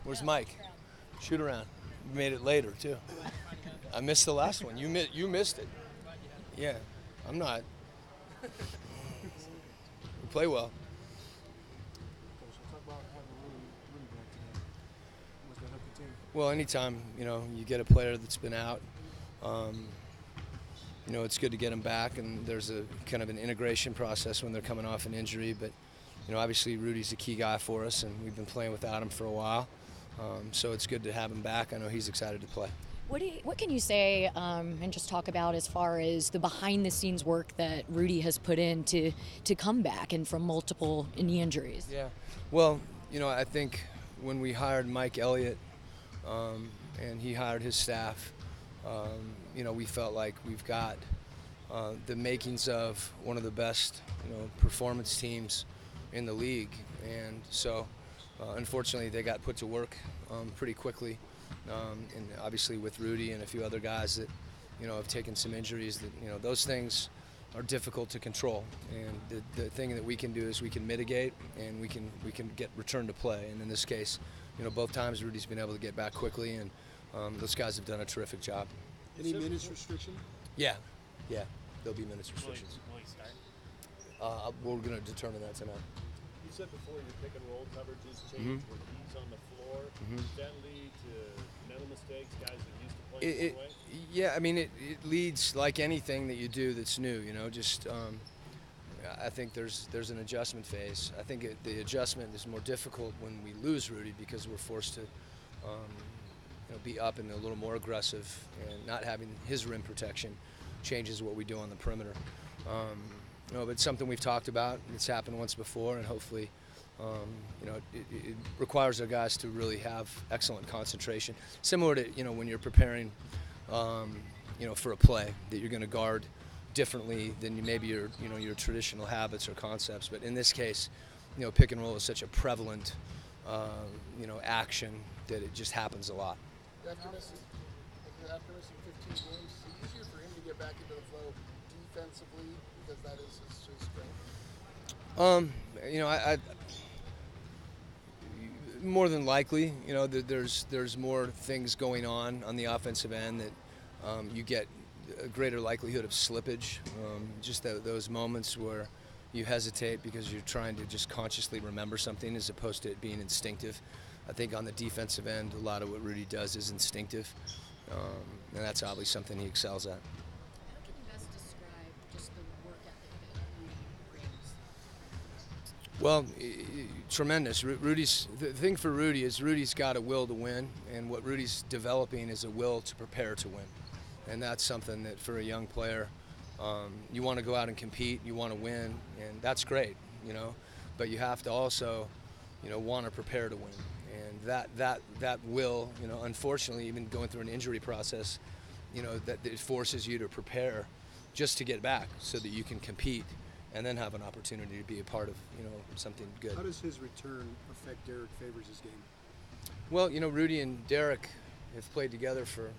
Where's Mike? Shoot around. You made it later too. I missed the last one. You missed it. Yeah, I'm not. We play well. Well, anytime you get a player that's been out, it's good to get them back, and there's a kind of an integration process when they're coming off an injury. But obviously Rudy's a key guy for us, and we've been playing without him for a while. So it's good to have him back. I know he's excited to play. What can you say and just talk about as far as the behind-the-scenes work that Rudy has put in to come back and from multiple knee injuries? Yeah, well, I think when we hired Mike Elliott and he hired his staff, we felt like we've got the makings of one of the best performance teams in the league, and so unfortunately they got put to work pretty quickly. And obviously with Rudy and a few other guys that have taken some injuries, that those things are difficult to control, and the thing that we can do is we can mitigate, and we can get return to play. And in this case, both times Rudy's been able to get back quickly, and those guys have done a terrific job. Any minutes restriction? Yeah, there'll be minutes restrictions. Will he start? We're going to determine that tonight. You said before your pick and roll coverages change when he's on the floor. Does that lead to mental mistakes, guys that used to play one way? Yeah, I mean, it leads like anything that you do that's new. I think there's an adjustment phase. I think the adjustment is more difficult when we lose Rudy because we're forced to be up and a little more aggressive, and not having his rim protection changes what we do on the perimeter. But it's something we've talked about. It's happened once before, and hopefully, it requires our guys to really have excellent concentration. Similar to when you're preparing, for a play that you're going to guard differently than maybe your traditional habits or concepts. But in this case, pick and roll is such a prevalent, action that it just happens a lot. After missing 15 games, is it easier for him to get back into the flow defensively because that is his strength? I more than likely, there's more things going on the offensive end that you get a greater likelihood of slippage. Just those moments where you hesitate because you're trying to just consciously remember something as opposed to it being instinctive. I think on the defensive end, a lot of what Rudy does is instinctive, and that's obviously something he excels at. How can you best describe just the work ethic that Rudy brings? Well, tremendous. The thing for Rudy is Rudy's got a will to win, and what Rudy's developing is a will to prepare to win. And that's something that for a young player, you want to go out and compete, you want to win, and that's great, but you have to also, want to prepare to win. And that will, unfortunately, even going through an injury process, that it forces you to prepare just to get back so that you can compete and then have an opportunity to be a part of, something good. How does his return affect Derek Favors' game? Well, Rudy and Derek have played together for,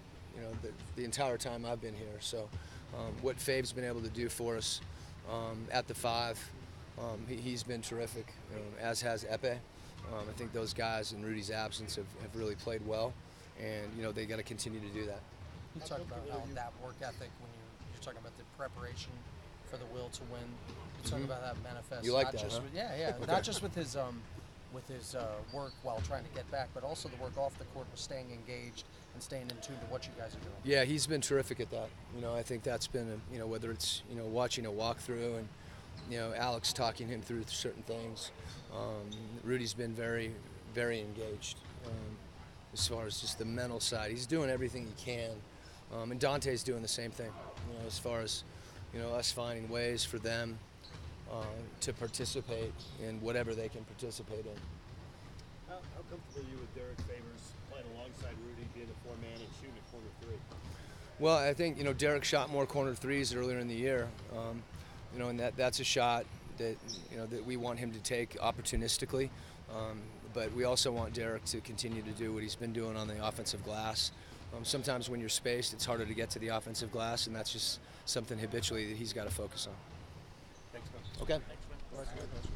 the entire time I've been here. So what Fave's been able to do for us at the 5, he's been terrific, as has Epe. I think those guys in Rudy's absence have really played well, and they got to continue to do that. You talk about how that work ethic, when you're talking about the preparation for the will to win, you talk about how that manifests. You like not that, just huh? with, yeah, Okay. not just with his work while trying to get back, but also the work off the court with staying engaged and staying in tune to what you guys are doing. Yeah, he's been terrific at that. I think that's been, whether it's, watching a walkthrough and, Alex talking him through certain things. Rudy's been very, very engaged as far as just the mental side. He's doing everything he can. And Dante's doing the same thing, as far as, us finding ways for them to participate in whatever they can participate in. How comfortable are you with Derek Favors playing alongside Rudy, being a 4-man and shooting a corner 3? Well, I think, Derek shot more corner 3s earlier in the year. And that's a shot that, that we want him to take opportunistically. But we also want Derek to continue to do what he's been doing on the offensive glass. Sometimes when you're spaced, it's harder to get to the offensive glass, and that's just something habitually that he's got to focus on. Thanks, Coach. Okay. Thanks, man.